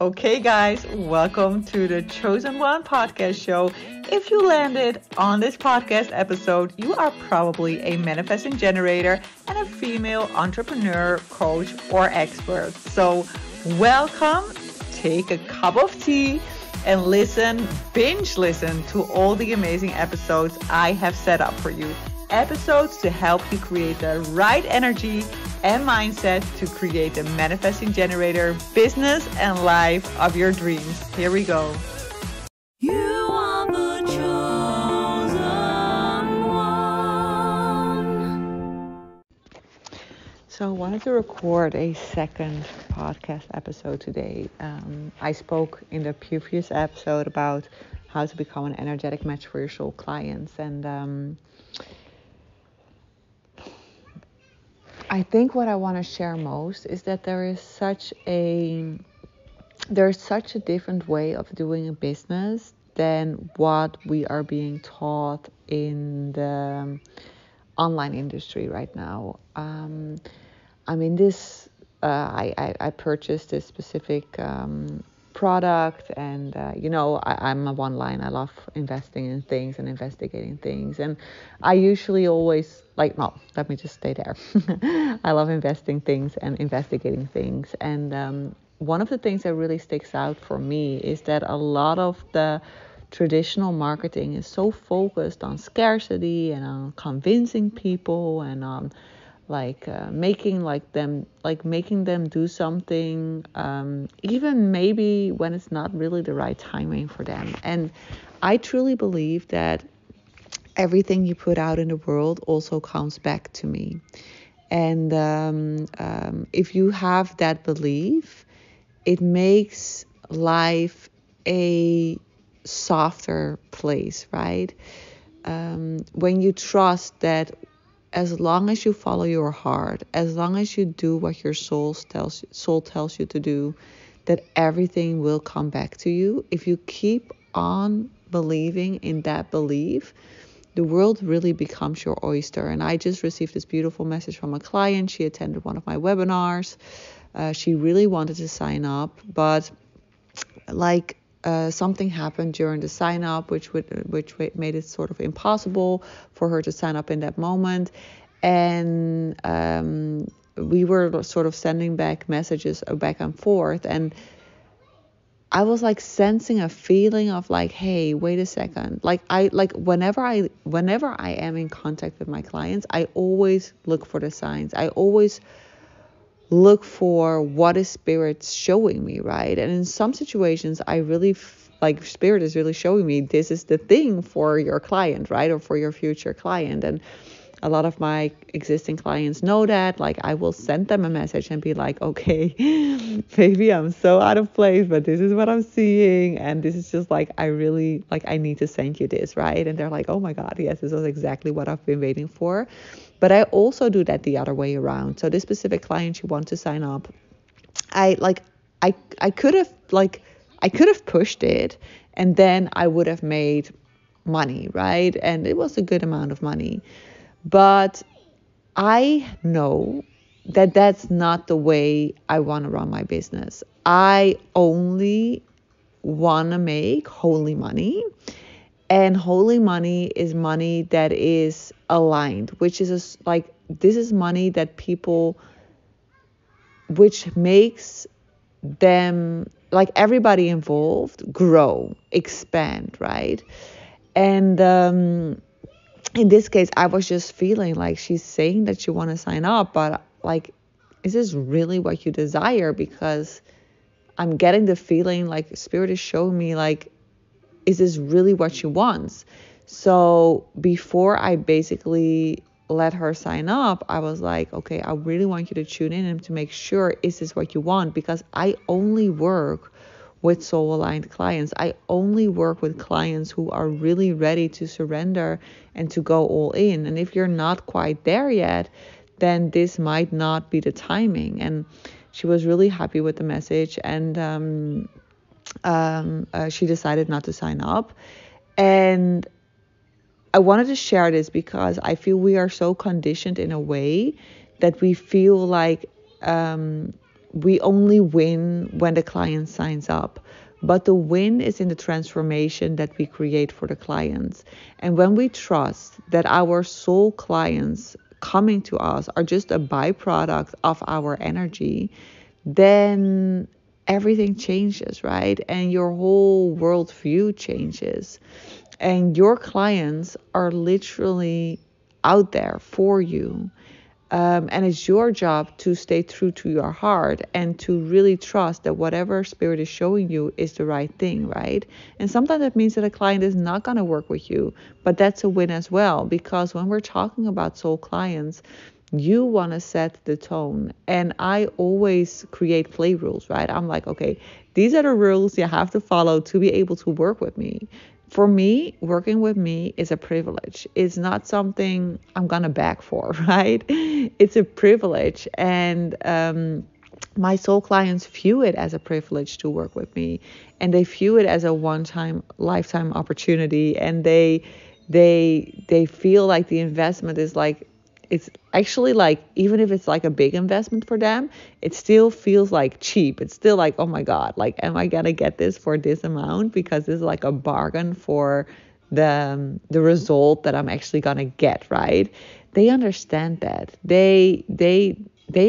Okay, guys, welcome to the Chosen One podcast show. If you landed on this podcast episode, you are probably a manifesting generator and a female entrepreneur, coach, or expert. So, welcome, take a cup of tea, and binge listen to all the amazing episodes I have set up for you. Episodes to help you create the right energy and mindset to create the manifesting generator business and life of your dreams. Here we go. You are the chosen one. So I wanted to record a second podcast episode today. I spoke in the previous episode about how to become an energetic match for your soul clients, and I think what I want to share most is that there's such a different way of doing a business than what we are being taught in the online industry right now. I mean, I purchased this specific product, and I'm a one line. I love investing in things and investigating things, and I usually always let me just stay there. I love investing things and investigating things, and one of the things that really sticks out for me is that a lot of the traditional marketing is so focused on scarcity and on convincing people and on making them do something, even maybe when it's not really the right timing for them. And I truly believe that everything you put out in the world also comes back to me. And if you have that belief, it makes life a softer place, right? When you trust that as long as you follow your heart, as long as you do what your soul tells you to do, that everything will come back to you. If you keep on believing in that belief, the world really becomes your oyster. And I just received this beautiful message from a client. She attended one of my webinars. She really wanted to sign up, but something happened during the sign up, which made it sort of impossible for her to sign up in that moment. And we were sort of sending back messages back and forth. And I was sensing a feeling of hey, wait a second. Whenever I am in contact with my clients, I always look for the signs. I always look for what is spirit showing me, right? And in some situations, I really spirit is really showing me this is the thing for your client, right? Or for your future client. And a lot of my existing clients know that. I will send them a message and be okay, maybe I'm so out of place, but this is what I'm seeing. And this is just I really I need to send you this, right? And they're oh my God, yes, this was exactly what I've been waiting for. But I also do that the other way around. So this specific client, she wanted to sign up. I could have pushed it, and then I would have made money, right? And it was a good amount of money. But I know that that's not the way I want to run my business. I only want to make holy money. And holy money is money that is aligned, which is this is money that which makes them, everybody involved, grow, expand, right? And in this case, I was just feeling she's saying that you want to sign up, but is this really what you desire? Because I'm getting the feeling spirit is showing me is this really what she wants? So before I basically let her sign up, I was okay, I really want you to tune in and to make sure, is this what you want? Because I only work with soul aligned clients. I only work with clients who are really ready to surrender and to go all in. And if you're not quite there yet, then this might not be the timing. And she was really happy with the message, and she decided not to sign up. And I wanted to share this because I feel we are so conditioned in a way that we feel we only win when the client signs up. But the win is in the transformation that we create for the clients. And when we trust that our soul clients coming to us are just a byproduct of our energy, then everything changes, right? And your whole worldview changes. And your clients are literally out there for you. And it's your job to stay true to your heart and to really trust that whatever spirit is showing you is the right thing, right? And sometimes that means that a client is not going to work with you, but that's a win as well, because when we're talking about soul clients, you want to set the tone. And I always create play rules, right? I'm like, okay, these are the rules you have to follow to be able to work with me. For me, working with me is a privilege. It's not something I'm going to beg for, right? It's a privilege. And my soul clients view it as a privilege to work with me. And they view it as a one-time, lifetime opportunity. And they feel like the investment is like, it's actually like, even if it's like a big investment for them, it still feels like cheap. It's still like, oh my God, like, am I gonna get this for this amount? Because this is like a bargain for the result that I'm actually gonna get, right? They understand that. They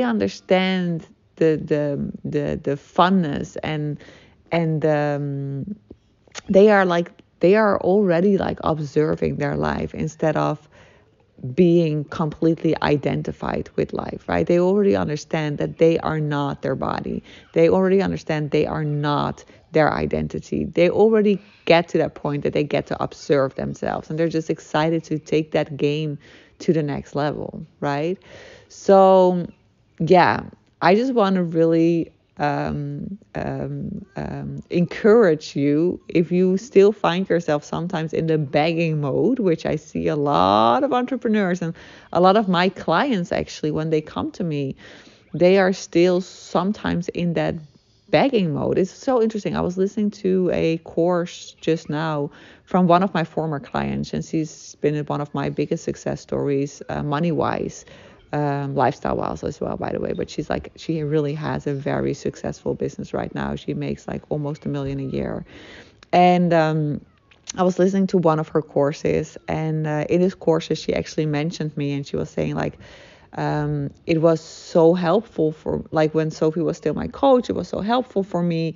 understand the funness and they are like, they are already like observing their life instead of being completely identified with life, right? They already understand that they are not their body. They already understand they are not their identity. They already get to that point that they get to observe themselves, and they're just excited to take that game to the next level, right? So, yeah, I just want to really encourage you, if you still find yourself sometimes in the begging mode, which I see a lot of entrepreneurs and a lot of my clients actually, when they come to me, they are still sometimes in that begging mode. It's so interesting. I was listening to a course just now from one of my former clients, and she's been one of my biggest success stories, money wise, lifestyle wise as well, by the way. But she's like, she really has a very successful business right now. She makes like almost $1 million a year. And I was listening to one of her courses, and in this courses, she actually mentioned me, and she was saying like, it was so helpful for, like, when Sophie was still my coach, it was so helpful for me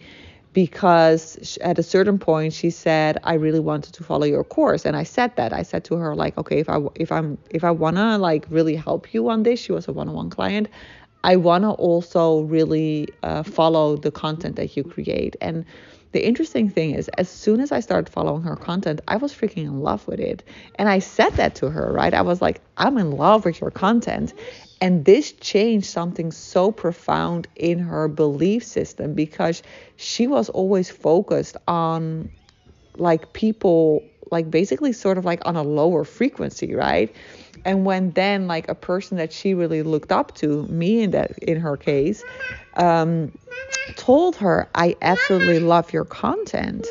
because at a certain point she said, I really wanted to follow your course. And I said to her, like, okay, if I want to like really help you on this, she was a one-on-one client, I want to also really follow the content that you create. And the interesting thing is, as soon as I started following her content, I was freaking in love with it. And I said that to her, right? I was like, I'm in love with your content. And this changed something so profound in her belief system, because she was always focused on like people, like basically sort of like on a lower frequency, right? And when then like a person that she really looked up to, me in her case, told her, I absolutely love your content,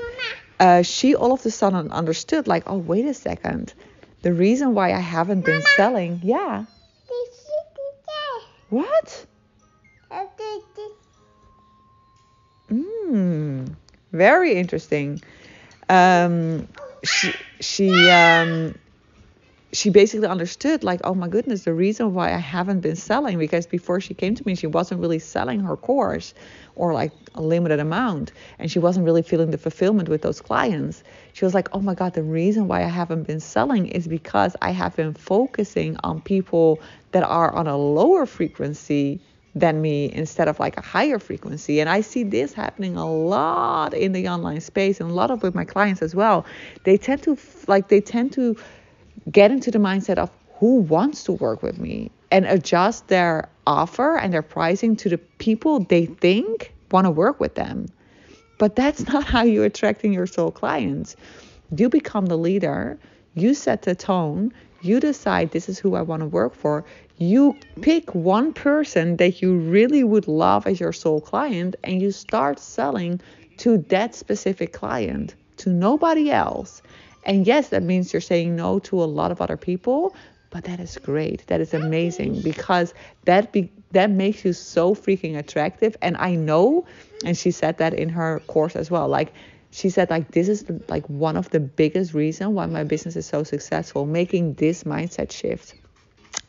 she all of a sudden understood, like, oh, wait a second. The reason why I haven't been selling. Yeah. What? Very interesting. Um, she she um, she basically understood, like, oh my goodness, the reason why I haven't been selling, because before she came to me, she wasn't really selling her course, or like a limited amount, and she wasn't really feeling the fulfillment with those clients. She was like, oh my God, the reason why I haven't been selling is because I have been focusing on people that are on a lower frequency than me instead of like a higher frequency. And I see this happening a lot in the online space, and a lot of with my clients as well. They tend to get into the mindset of who wants to work with me, and adjust their offer and their pricing to the people they think want to work with them. But that's not how you're attracting your soul clients. You become the leader, you set the tone, you decide this is who I want to work for. You pick one person that you really would love as your soul client, and you start selling to that specific client, to nobody else. And yes, that means you're saying no to a lot of other people, But that is great. That is amazing, because that makes you so freaking attractive. And I know, and she said that in her course as well. Like, she said, like, this is like one of the biggest reasons why my business is so successful, making this mindset shift.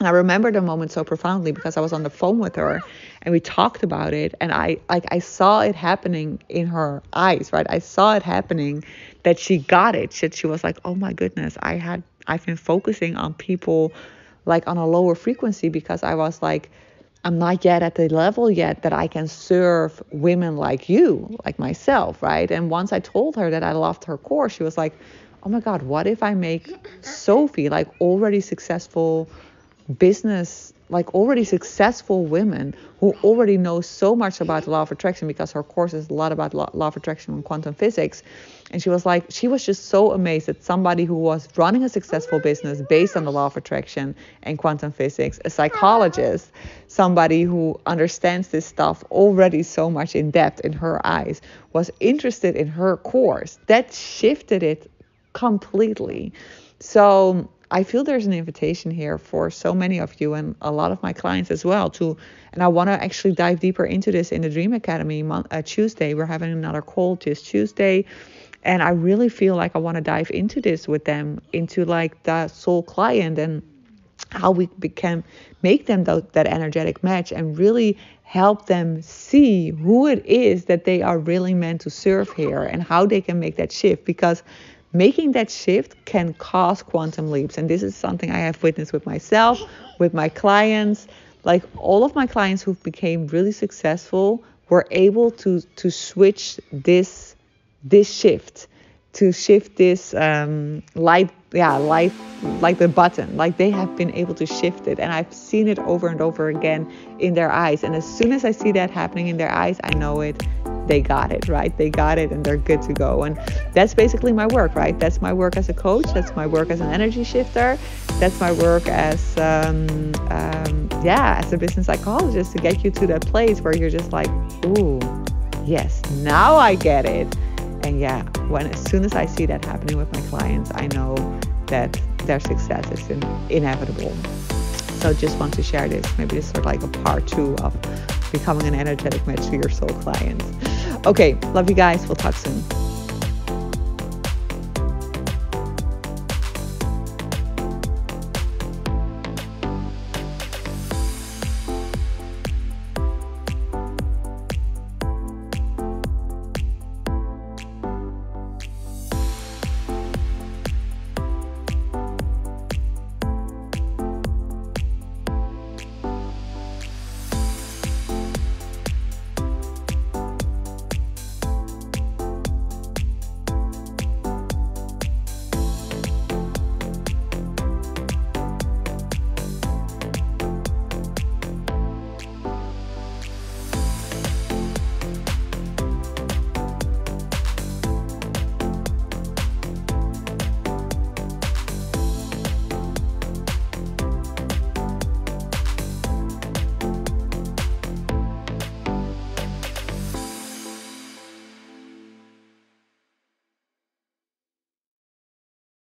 And I remember the moment so profoundly, because I was on the phone with her and we talked about it, and I saw it happening in her eyes, right? I saw it happening, that she got it. She was like, oh my goodness, I've been focusing on people like on a lower frequency, because I was like, I'm not yet at the level yet that I can serve women like you, like myself, right? And once I told her that I loved her course, she was like, oh my God, what if I make Sophie, like already successful business, like already successful women who already know so much about law of attraction, because her course is a lot about law of attraction and quantum physics. And she was like, she was just so amazed that somebody who was running a successful business based on the law of attraction and quantum physics, a psychologist, somebody who understands this stuff already so much in depth in her eyes, was interested in her course. That shifted it completely. So I feel there's an invitation here for so many of you and a lot of my clients as well and I want to actually dive deeper into this in the Dream Academy Tuesday. We're having another call this Tuesday. And I really feel like I want to dive into this with them, into like the soul client, and how we can make them that energetic match, and really help them see who it is that they are really meant to serve here, and how they can make that shift. Because making that shift can cause quantum leaps. And this is something I have witnessed with myself, with my clients. Like, all of my clients who became really successful were able to switch this shift, to shift this light, like the button. Like, they have been able to shift it, and I've seen it over and over again in their eyes. And as soon as I see that happening in their eyes, I know it. They got it, right? They got it, and they're good to go. And that's basically my work, right? That's my work as a coach. That's my work as an energy shifter. That's my work as as a business psychologist, to get you to that place where you're just like, ooh, yes, now I get it. And as soon as I see that happening with my clients, I know that their success is inevitable. So just want to share this. Maybe this is sort of like a part 2 of becoming an energetic match to your soul clients. Okay, love you guys. We'll talk soon.